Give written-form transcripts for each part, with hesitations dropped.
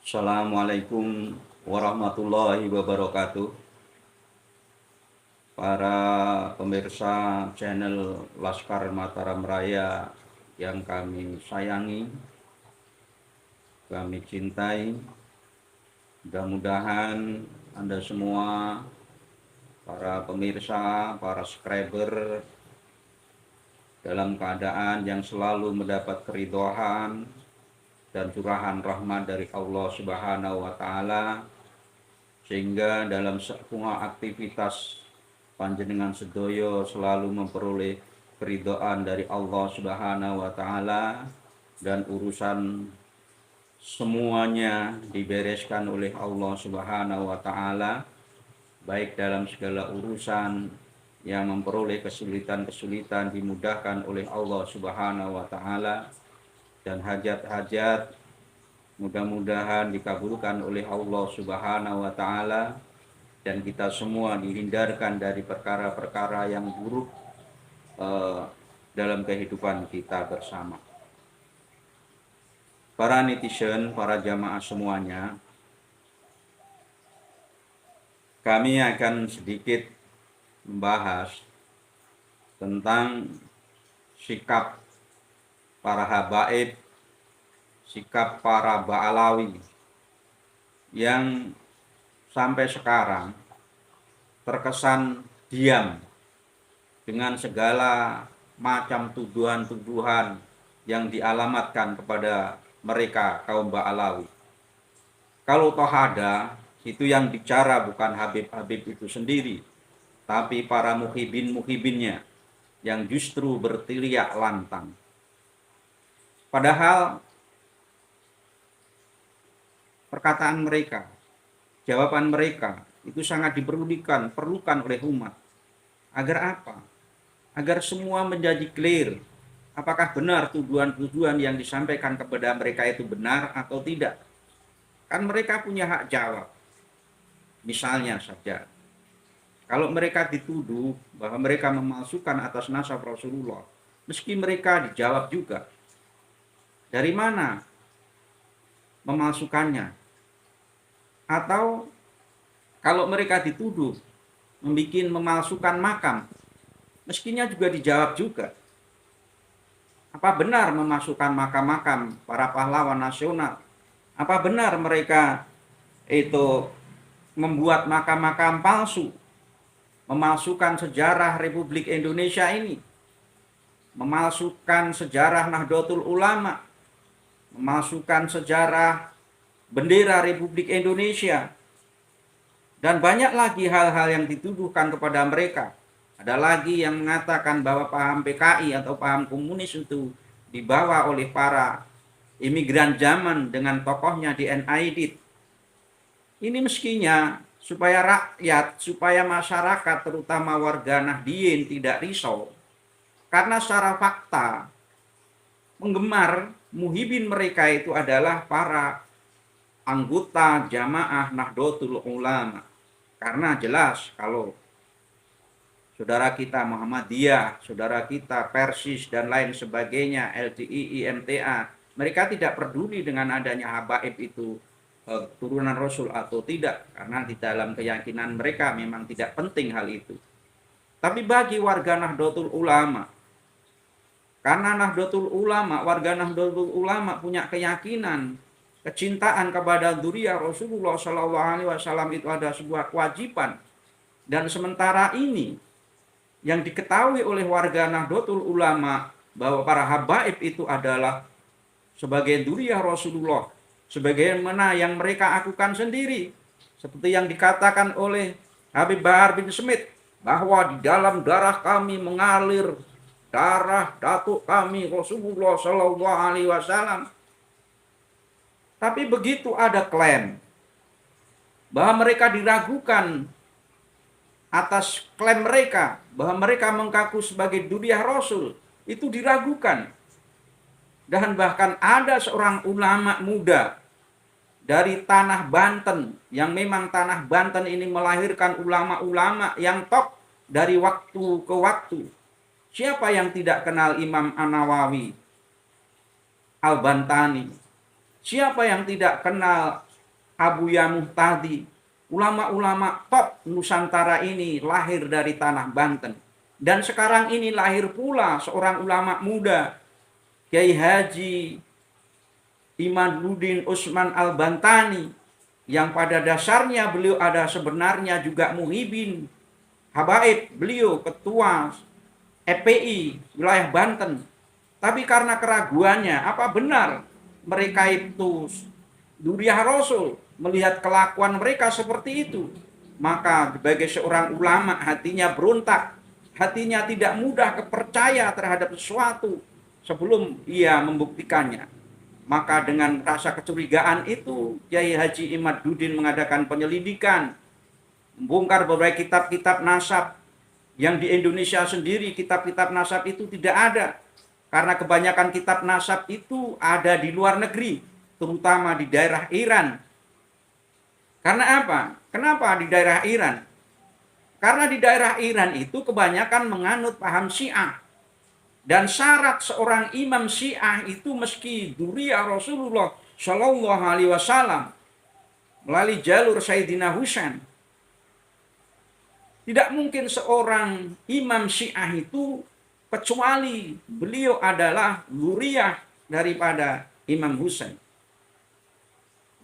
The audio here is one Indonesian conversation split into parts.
Assalamualaikum warahmatullahi wabarakatuh. Para pemirsa channel Laskar Mataram Raya yang kami sayangi, kami cintai. Mudah-mudahan Anda semua, para pemirsa, para subscriber, dalam keadaan yang selalu mendapat keridhaan dan curahan rahmat dari Allah Subhanahu wa Ta'ala, sehingga dalam semua aktivitas panjenengan sedoyo selalu memperoleh keridhaan dari Allah Subhanahu wa Ta'ala, dan urusan semuanya dibereskan oleh Allah Subhanahu wa Ta'ala, baik dalam segala urusan yang memperoleh kesulitan-kesulitan dimudahkan oleh Allah Subhanahu wa Ta'ala, dan hajat-hajat mudah-mudahan dikabulkan oleh Allah Subhanahu wa Ta'ala, dan kita semua dihindarkan dari perkara-perkara yang buruk dalam kehidupan kita bersama. Para netizen, para jamaah semuanya, kami akan sedikit membahas tentang sikap para habaib, sikap para ba'alawi yang sampai sekarang terkesan diam dengan segala macam tuduhan-tuduhan yang dialamatkan kepada mereka kaum Ba'alawi. Kalau toh ada, itu yang bicara bukan Habib-Habib itu sendiri, tapi para muhibin-muhibinnya yang justru berteriak lantang. Padahal perkataan mereka, jawaban mereka itu sangat perlukan oleh umat. Agar apa? Agar semua menjadi clear. Apakah benar tuduhan-tuduhan yang disampaikan kepada mereka itu benar atau tidak? Kan mereka punya hak jawab. Misalnya saja, kalau mereka dituduh bahwa mereka memalsukan atas nasab Rasulullah, meski mereka dijawab juga, dari mana memalsukannya? Atau kalau mereka dituduh memalsukan makam, meskinya juga dijawab juga. Apa benar memasukkan makam-makam para pahlawan nasional? Apa benar mereka itu membuat makam-makam palsu, memalsukan sejarah Republik Indonesia ini, memalsukan sejarah Nahdlatul Ulama, memalsukan sejarah bendera Republik Indonesia, dan banyak lagi hal-hal yang dituduhkan kepada mereka. Ada lagi yang mengatakan bahwa paham PKI atau paham komunis itu dibawa oleh para imigran zaman dengan tokohnya di NID. Ini meskinya supaya rakyat, supaya masyarakat, terutama warga Nahdien tidak risau. Karena secara fakta, penggemar muhibin mereka itu adalah para anggota jamaah Nahdlatul Ulama. Karena jelas kalau saudara kita Muhammadiyah, saudara kita Persis dan lain sebagainya, LDII, MTA, mereka tidak peduli dengan adanya habaib itu turunan Rasul atau tidak, karena di dalam keyakinan mereka memang tidak penting hal itu. Tapi bagi warga Nahdlatul Ulama, karena warga Nahdlatul Ulama punya keyakinan, kecintaan kepada dzurriyyah Rasulullah SAW itu ada sebuah kewajiban, dan sementara ini yang diketahui oleh warga Nahdlatul Ulama bahwa para habaib itu adalah sebagai dzurriyyah Rasulullah, sebagaimana yang mereka akukan sendiri, seperti yang dikatakan oleh Habib Bahar bin Smith, bahwa di dalam darah kami mengalir darah datuk kami Rasulullah SAW. Tapi begitu ada klaim bahwa mereka diragukan atas klaim mereka bahwa mereka mengaku sebagai dzurriyyah Rasul, itu diragukan. Dan bahkan ada seorang ulama muda dari tanah Banten, yang memang tanah Banten ini melahirkan ulama-ulama yang top dari waktu ke waktu. Siapa yang tidak kenal Imam An-Nawawi, Al-Bantani? Siapa yang tidak kenal Abuya Muhtadi, ulama-ulama top Nusantara ini lahir dari tanah Banten. Dan sekarang ini lahir pula seorang ulama muda, Kiai Haji Imaduddin Usman Al-Bantani, yang pada dasarnya beliau ada sebenarnya juga muhibin habaib, beliau ketua FPI wilayah Banten. Tapi karena keraguannya, apa benar mereka itu Duriah Rasul, melihat kelakuan mereka seperti itu, maka sebagai seorang ulama hatinya berontak, hatinya tidak mudah kepercaya terhadap sesuatu sebelum ia membuktikannya. Maka dengan rasa kecurigaan itu, Kiai Haji Imaduddin mengadakan penyelidikan, membongkar beberapa kitab-kitab nasab yang di Indonesia sendiri kitab-kitab nasab itu tidak ada. Karena kebanyakan kitab nasab itu ada di luar negeri, terutama di daerah Iran. Karena apa? Kenapa di daerah Iran? Karena di daerah Iran itu kebanyakan menganut paham Syiah. Dan syarat seorang imam Syiah itu meski Duriah Rasulullah Shallallahu Alaihi Wasallam melalui jalur Sayyidina Husain, tidak mungkin seorang imam Syiah itu kecuali beliau adalah Duriah daripada Imam Husain.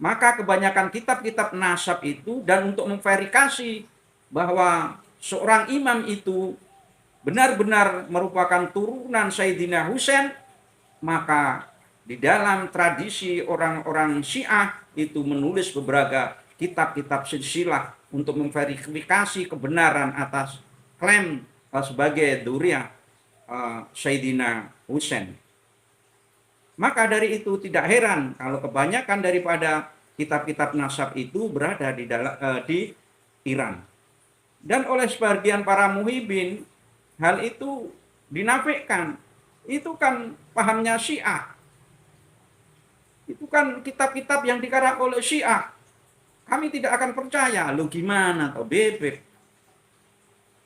Maka kebanyakan kitab-kitab nasab itu, dan untuk memverifikasi bahwa seorang imam itu benar-benar merupakan turunan Sayyidina Husain, maka di dalam tradisi orang-orang Syiah itu menulis beberapa kitab-kitab silsilah untuk memverifikasi kebenaran atas klaim sebagai Duriah Sayyidina Husain. Maka dari itu tidak heran kalau kebanyakan daripada kitab-kitab nasab itu berada di Iran. Dan oleh sebagian para muhibin, hal itu dinafikan. Itu kan pahamnya Syiah. Itu kan kitab-kitab yang dikarang oleh Syiah. Kami tidak akan percaya. Lu gimana toh bebek?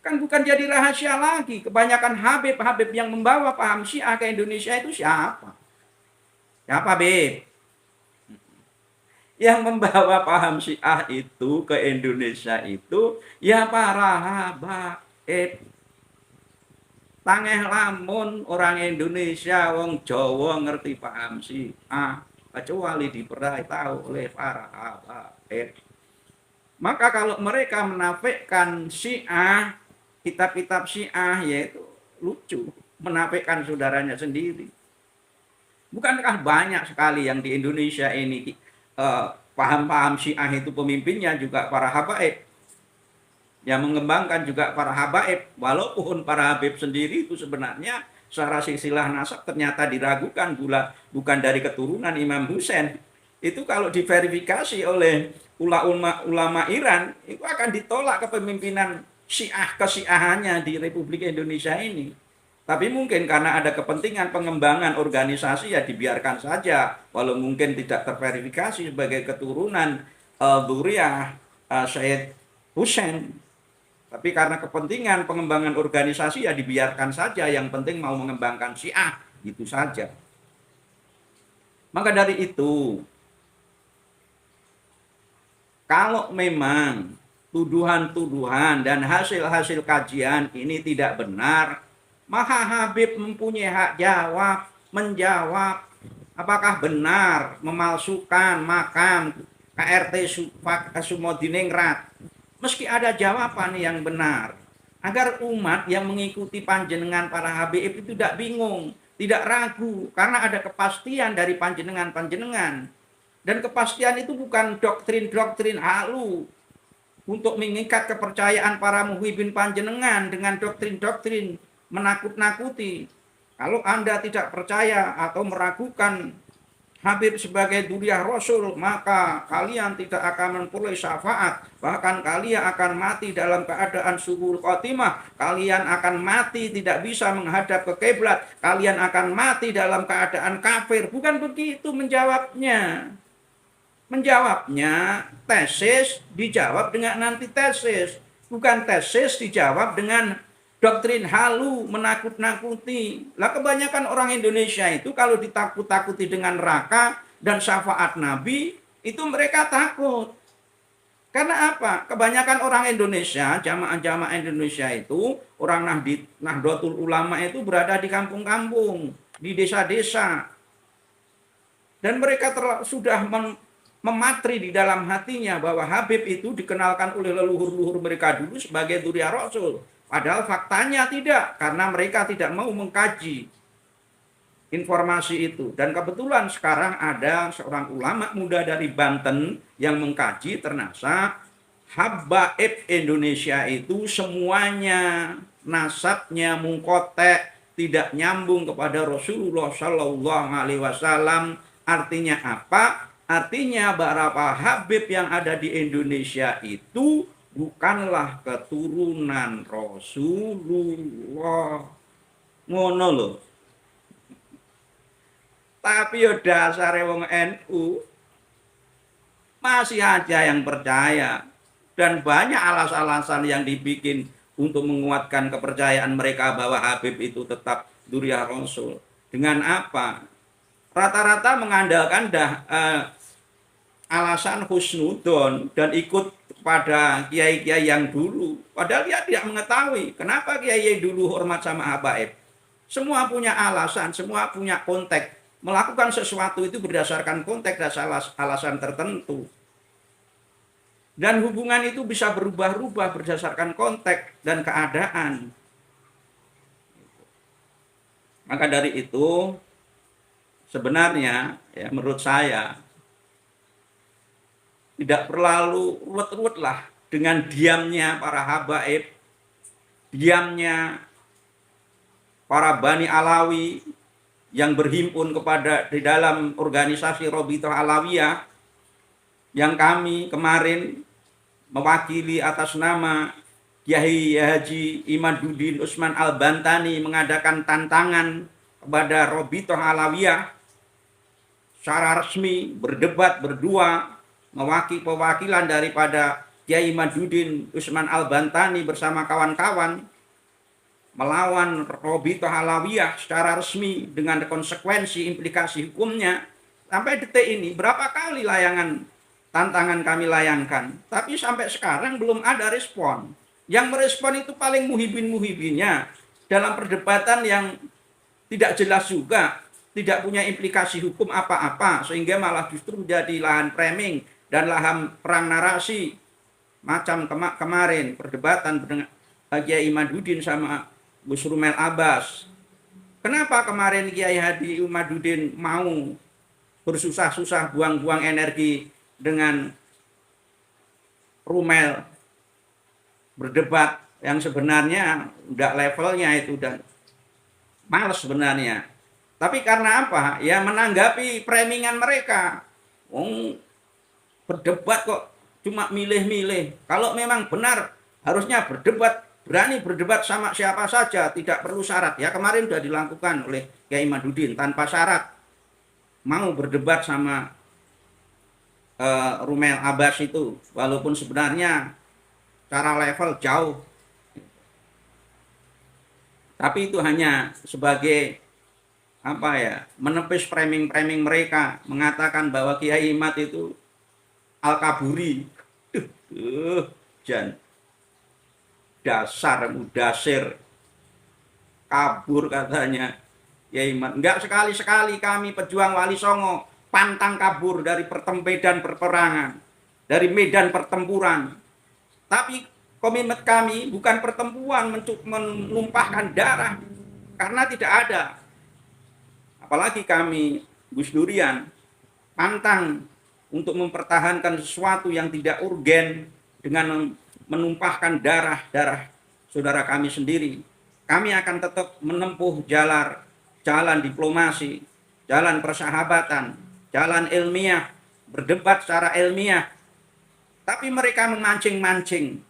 Kan bukan jadi rahasia lagi. Kebanyakan habib-habib yang membawa paham Syiah ke Indonesia itu siapa? Siapa, Beb? Yang membawa paham Syiah itu ke Indonesia itu ya para habaib. Tangeh lamun orang Indonesia, wong Jawa ngerti paham Syiah, kecuali diberitahu oleh para habaib. Maka kalau mereka menafikan Syiah, kitab-kitab Syiah, yaitu lucu, menafikan saudaranya sendiri. Bukankah banyak sekali yang di Indonesia ini paham-paham Syiah itu pemimpinnya juga para habaib, yang mengembangkan juga para habaib, walaupun para habib sendiri itu sebenarnya secara silsilah nasab ternyata diragukan bukan dari keturunan Imam Husain. Itu kalau diverifikasi oleh ulama Iran, itu akan ditolak kepemimpinan Syiah kesyiahannya di Republik Indonesia ini. Tapi mungkin karena ada kepentingan pengembangan organisasi ya dibiarkan saja, walau mungkin tidak terverifikasi sebagai keturunan Duriah Sayyid Husain. Tapi karena kepentingan pengembangan organisasi ya dibiarkan saja, yang penting mau mengembangkan Syiah, gitu saja. Maka dari itu, kalau memang tuduhan-tuduhan dan hasil-hasil kajian ini tidak benar, maka Habib mempunyai hak menjawab apakah benar memalsukan makam KRT Sumodiningrat. Meski ada jawaban yang benar, agar umat yang mengikuti panjenengan para Habib itu tidak bingung, tidak ragu, karena ada kepastian dari panjenengan. Dan kepastian itu bukan doktrin-doktrin halu untuk mengikat kepercayaan para muhibin panjenengan dengan doktrin-doktrin menakut-nakuti. Kalau Anda tidak percaya atau meragukan Habib sebagai Duriah Rasul, maka kalian tidak akan memperoleh syafaat. Bahkan kalian akan mati dalam keadaan suhul khotimah. Kalian akan mati tidak bisa menghadap ke kiblat. Kalian akan mati dalam keadaan kafir. Bukan begitu menjawabnya. Menjawabnya tesis dijawab dengan antitesis. Bukan tesis dijawab dengan doktrin halu menakut-nakuti. Lah kebanyakan orang Indonesia itu kalau ditakut-takuti dengan neraka dan syafaat Nabi, Itu mereka takut. Karena apa? Kebanyakan orang Indonesia, jamaah-jamaah Indonesia itu, orang Nahdlatul Ulama itu berada di kampung-kampung, di desa-desa. Dan mereka sudah mematri di dalam hatinya bahwa Habib itu dikenalkan oleh leluhur-leluhur mereka dulu sebagai Dzurriyyah Rasul. Padahal faktanya tidak, karena mereka tidak mau mengkaji informasi itu. Dan kebetulan sekarang ada seorang ulama muda dari Banten yang mengkaji, ternyata habaib Indonesia itu semuanya nasabnya mungkotek, tidak nyambung kepada Rasulullah Shallallahu Alaihi Wasallam. Artinya apa? Artinya beberapa habib yang ada di Indonesia itu bukanlah keturunan Rasulullah. Ngono loh. Tapi ya dasare wong NU masih aja yang percaya, dan banyak alasan-alasan yang dibikin untuk menguatkan kepercayaan mereka bahwa Habib itu tetap Dzurriyyah Rasul. Dengan apa? Rata-rata mengandalkan alasan husnudon dan ikut pada kiai-kiai yang dulu. Padahal dia tidak mengetahui kenapa kiai dulu hormat sama habaib. Semua punya alasan, semua punya konteks. Melakukan sesuatu itu berdasarkan konteks dan alasan tertentu. Dan hubungan itu bisa berubah-ubah berdasarkan konteks dan keadaan. Maka dari itu, sebenarnya ya menurut saya tidak perlu ruwet-ruwet lah dengan diamnya para habaib, diamnya para Bani Alawi yang berhimpun di dalam organisasi Robitoh Alawiyah, yang kami kemarin mewakili atas nama Kiai Haji Imaduddin Usman Al-Bantani mengadakan tantangan kepada Robitoh Alawiyah secara resmi, berdebat berdua, mewakili perwakilan daripada Kiai Imaduddin Usman Al-Bantani bersama kawan-kawan melawan Robitoh Alawiyah secara resmi dengan konsekuensi implikasi hukumnya. Sampai detik ini berapa kali tantangan kami layangkan, tapi sampai sekarang belum ada respon. Yang merespon itu paling muhibin-muhibinnya dalam perdebatan yang tidak jelas juga, tidak punya implikasi hukum apa-apa, sehingga malah justru menjadi lahan framing dan lahan perang narasi. Macam kemarin perdebatan dengan Kiai Imaduddin sama Gus Rumel Abbas. Kenapa kemarin Kiai Haji Imaduddin mau bersusah-susah buang-buang energi dengan Rumel berdebat yang sebenarnya udah levelnya itu udah males sebenarnya. Tapi karena apa? Ya menanggapi framingan mereka. Berdebat kok cuma milih-milih. Kalau memang benar harusnya berdebat, berani berdebat sama siapa saja, tidak perlu syarat. Ya kemarin sudah dilakukan oleh Kiai Imaduddin tanpa syarat. Mau berdebat sama Rumel Abbas itu, walaupun sebenarnya cara level jauh. Tapi itu hanya sebagai menepis framing mereka, mengatakan bahwa Kiai Imad itu Al-Kaburi. Dasar mudasir, kabur katanya Kiai Imad. Enggak, sekali-sekali kami pejuang Wali Songo pantang kabur dari medan perperangan, dari medan pertempuran. Tapi komitmen kami bukan pertempuran menumpahkan darah, karena tidak ada. Apalagi kami Gus Durian pantang untuk mempertahankan sesuatu yang tidak urgen dengan menumpahkan darah saudara kami sendiri. Kami akan tetap menempuh jalan diplomasi, jalan persahabatan, jalan ilmiah, berdebat secara ilmiah. Tapi mereka memancing-mancing.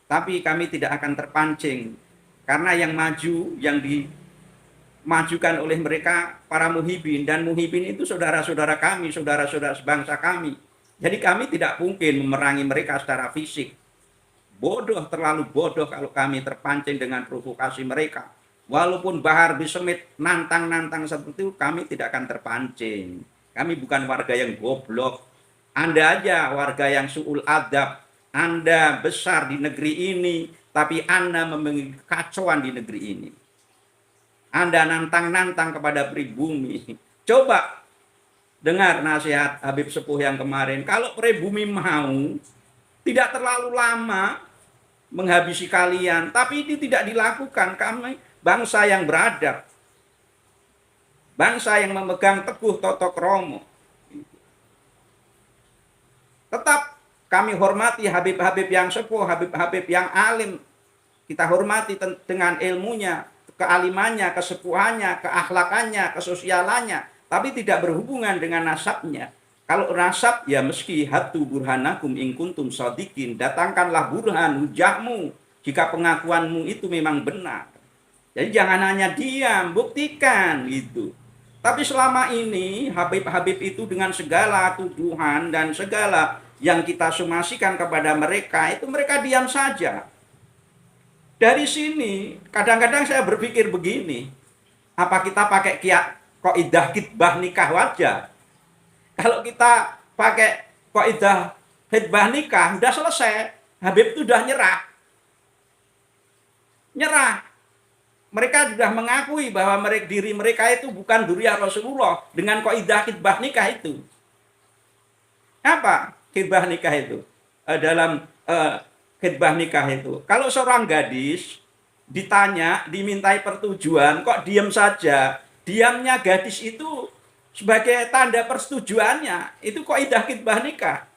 Tapi kami tidak akan terpancing, karena yang maju, yang dimajukan oleh mereka para muhibin, dan muhibin itu saudara-saudara kami, saudara-saudara sebangsa kami. Jadi kami tidak mungkin memerangi mereka secara fisik. Bodoh, terlalu bodoh kalau kami terpancing dengan provokasi mereka. Walaupun Bahar Bismit nantang-nantang seperti itu, kami tidak akan terpancing. Kami bukan warga yang goblok. Anda aja warga yang su'ul adab. Anda besar di negeri ini, tapi Anda memiliki kekacauan di negeri ini. Anda nantang-nantang kepada pribumi. Coba dengar nasihat Habib Sepuh yang kemarin. Kalau pribumi mau, tidak terlalu lama menghabisi kalian. Tapi itu tidak dilakukan. Kami bangsa yang beradab. Bangsa yang memegang teguh toto kromo. Tetap kami hormati Habib-Habib yang sepuh, Habib-Habib yang alim. Kita hormati dengan ilmunya, kealimannya, kesepuhannya, keakhlakannya, kesosialannya. Tapi tidak berhubungan dengan nasabnya. Kalau nasab, ya meski hatu burhanakum in kuntum shadiqin. Datangkanlah burhan, hujahmu. Jika pengakuanmu itu memang benar. Jadi jangan hanya diam, buktikan gitu. Tapi selama ini Habib-Habib itu dengan segala tuduhan dan segala yang kita somasikan kepada mereka, itu mereka diam saja. Dari sini kadang-kadang saya berpikir begini, apa kita pakai kaidah khitbah nikah wajah? Kalau kita pakai kaidah khitbah nikah, udah selesai. Habib itu udah nyerah. Mereka sudah mengakui bahwa diri mereka itu bukan dzurriyyah Rasulullah dengan kaidah khitbah nikah itu. Apa khitbah nikah itu? Dalam khitbah nikah itu, kalau seorang gadis ditanya, dimintai persetujuan, kok diam saja? Diamnya gadis itu sebagai tanda persetujuannya. Itu kaidah khitbah nikah.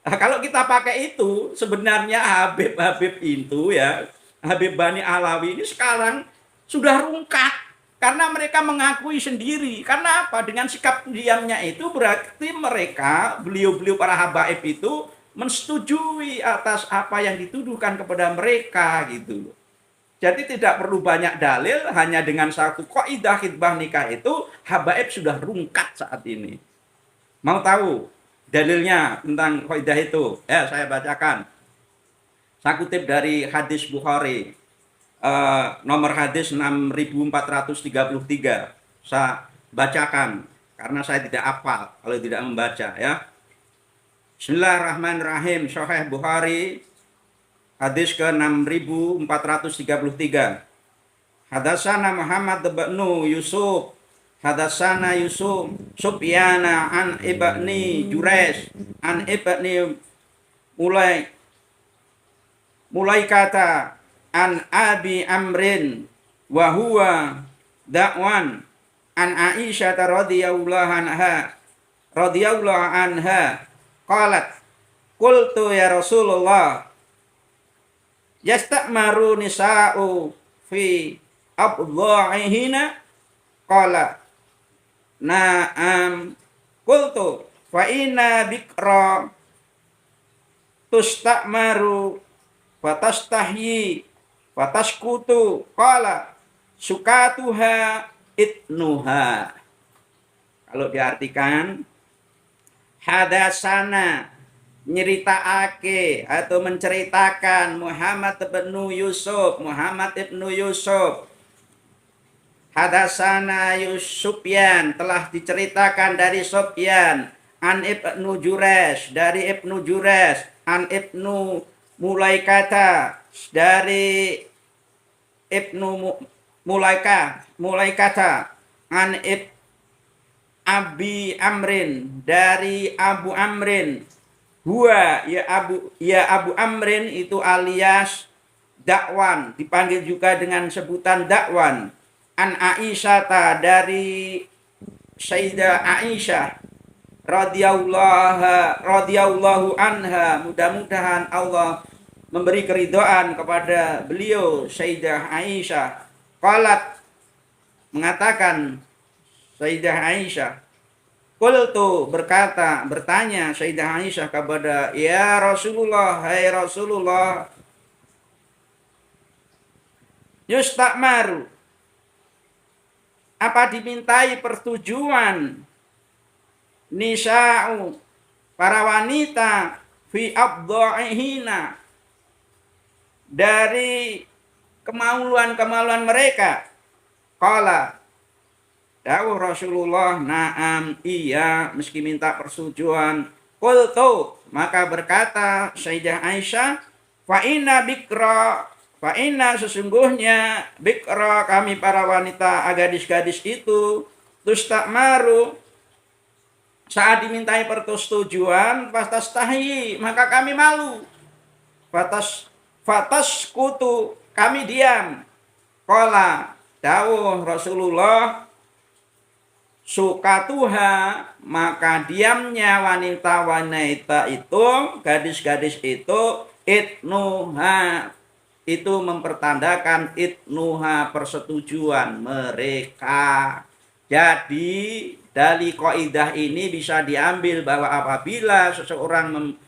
Nah, kalau kita pakai itu, sebenarnya Habib-Habib itu ya, Habib Bani Alawi ini sekarang sudah rungkat karena mereka mengakui sendiri. Karena apa? Dengan sikap diamnya itu berarti mereka, beliau-beliau para habaib itu mensetujui atas apa yang dituduhkan kepada mereka gitu. Jadi tidak perlu banyak dalil, hanya dengan satu kaidah khitbah nikah itu habaib sudah rungkat saat ini. Mau tahu dalilnya tentang kaidah itu? Ya, saya bacakan. Saya kutip dari hadis Bukhari. Nomor hadis 6433. Saya bacakan karena saya tidak hafal kalau tidak membaca ya. Bismillahirrahmanirrahim. Sahih Bukhari hadis ke 6433. Hadatsana Muhammad bin Yusuf, hadatsana Yusuf Sufyana an ibni Jures an ibni mulai kata an Abi Amrin wa huwa da'wan an Aisyah radhiyallahu anha qalat qultu ya Rasulullah yasta'maru nisa'u fi abdha'ihina qala na'am qultu fa inna bikra tusta'maru fatastahyi fataskutu qala sukatuha itnuha. Kalau diartikan hadasana nyeritaake atau menceritakan Muhammad ibnu Yusuf hadasana Sufyan telah diceritakan dari Sufyan an ibnu Jures dari ibnu Jures an ibnu Mulaikata dari ibnu Mulaikata an Abi Amrin dari Abu Amrin huwa ya Abu Amrin itu alias Dakwan, dipanggil juga dengan sebutan Dakwan. An Aisyata dari Sayyidah Aisyah radhiyallahu anha, mudah-mudahan Allah memberi keridhaan kepada beliau Sayyidah Aisyah. Qalat mengatakan Sayyidah Aisyah, qultu bertanya Sayyidah Aisyah kepada ya Rasulullah, hai Rasulullah, yusta'maru, apa dimintai persetujuan nisa'u, para wanita, fi abdha'ihina, dari kemaluan mereka. Qala, Dawuh Rasulullah, "Na'am, iya," meski minta persetujuan. Qultu, maka berkata Sayyidah Aisyah, fa inna sesungguhnya bikra kami para wanita gadis-gadis itu tustakmaru saat dimintai persetujuan tahi maka kami malu, fatas kutu kami diam. Qala dawuh Rasulullah, sukatuha maka diamnya wanita-wanita itu, gadis-gadis itu, itnuha itu mempertandakan itnuha persetujuan mereka. Jadi dari kaidah ini bisa diambil bahwa apabila seseorang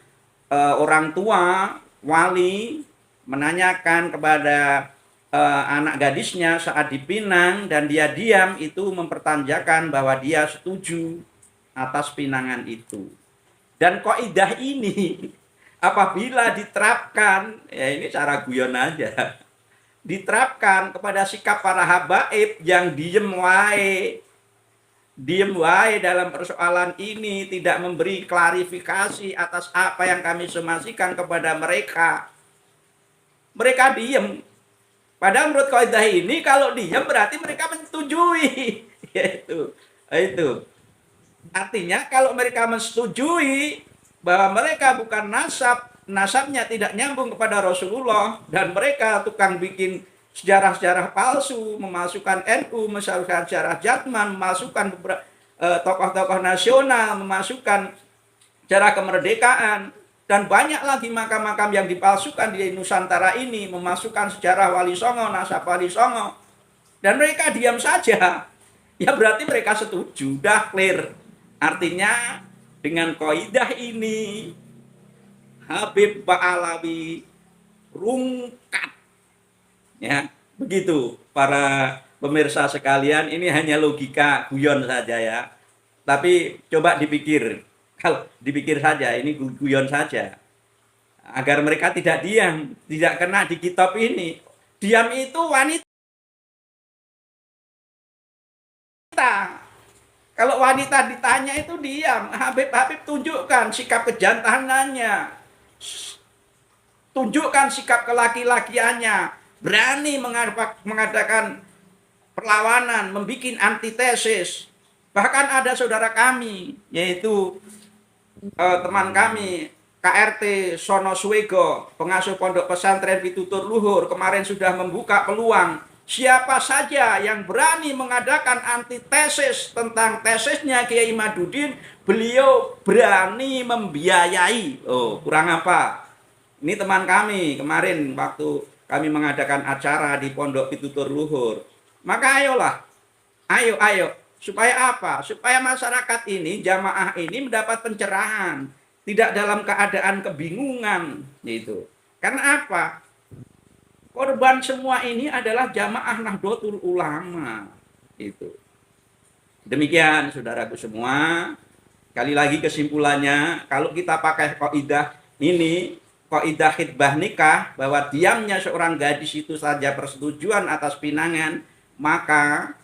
orang tua wali menanyakan kepada anak gadisnya saat dipinang dan dia diam, itu mempertandakan bahwa dia setuju atas pinangan itu. Dan kaidah ini apabila diterapkan, ya ini cara guyon aja, diterapkan kepada sikap para habaib yang diem wae dalam persoalan ini, tidak memberi klarifikasi atas apa yang kami somasikan kepada mereka. Mereka diem. Padahal menurut kaidah ini kalau diem berarti mereka menyetujui. Itu. Artinya kalau mereka menyetujui bahwa mereka bukan nasabnya tidak nyambung kepada Rasulullah, dan mereka tukang bikin sejarah-sejarah palsu, memasukkan NU, memasukkan sejarah Jatman, memasukkan tokoh-tokoh nasional, memasukkan sejarah kemerdekaan, dan banyak lagi makam-makam yang dipalsukan di Nusantara ini, memasukkan sejarah Wali Songo, nasab Wali Songo, dan mereka diam saja. Ya berarti mereka setuju, dah clear. Artinya dengan kaidah ini Habib Ba'alawi rungkat. Ya, begitu para pemirsa sekalian, ini hanya logika guyon saja ya. Tapi coba dipikir, kalau dipikir saja, ini guyon saja. Agar mereka tidak diam, tidak kena di kitab ini. Diam itu wanita. Kalau wanita ditanya itu diam. Habib tunjukkan sikap kejantanannya. Tunjukkan sikap kelaki-lakiannya. Berani mengadakan perlawanan, membuat antitesis. Bahkan ada saudara kami, yaitu teman kami, KRT Sono Swego, pengasuh pondok pesantren Pitutur Luhur, kemarin sudah membuka peluang. Siapa saja yang berani mengadakan antitesis tentang tesisnya Kiai Imaduddin, beliau berani membiayai. Oh, kurang apa? Ini teman kami kemarin waktu kami mengadakan acara di Pondok Pitutur Luhur. Maka ayolah, ayo. Supaya apa? Supaya masyarakat ini, jamaah ini mendapat pencerahan. Tidak dalam keadaan kebingungan. Gitu. Karena apa? Korban semua ini adalah jamaah Nahdlatul Ulama. Itu. Demikian saudaraku semua. Kali lagi kesimpulannya, kalau kita pakai kaidah ini, kaidah khitbah nikah, bahwa diamnya seorang gadis itu saja persetujuan atas pinangan, maka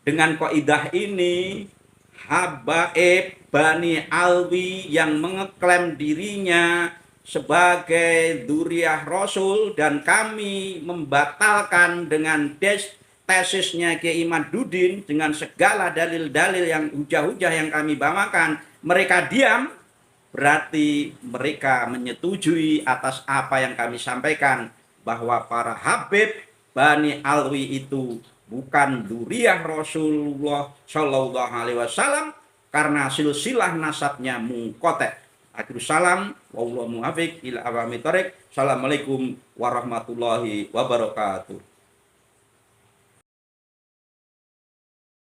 dengan kaidah ini habaib Bani Alwi yang mengeklaim dirinya sebagai dzurriyyah Rasul, dan kami membatalkan dengan tesisnya Kiai Imaduddin dengan segala dalil-dalil yang hujah-hujah yang kami bawakan, mereka diam, berarti mereka menyetujui atas apa yang kami sampaikan, bahwa para habib Bani Alwi itu bukan dzurriyyah Rasulullah Shallallahu Alaihi Wasallam karena silsilah nasabnya munqati'. Akhirul salam, wallahu muwaffiq ila aqwamit thoriq. Assalamualaikum warahmatullahi wabarakatuh.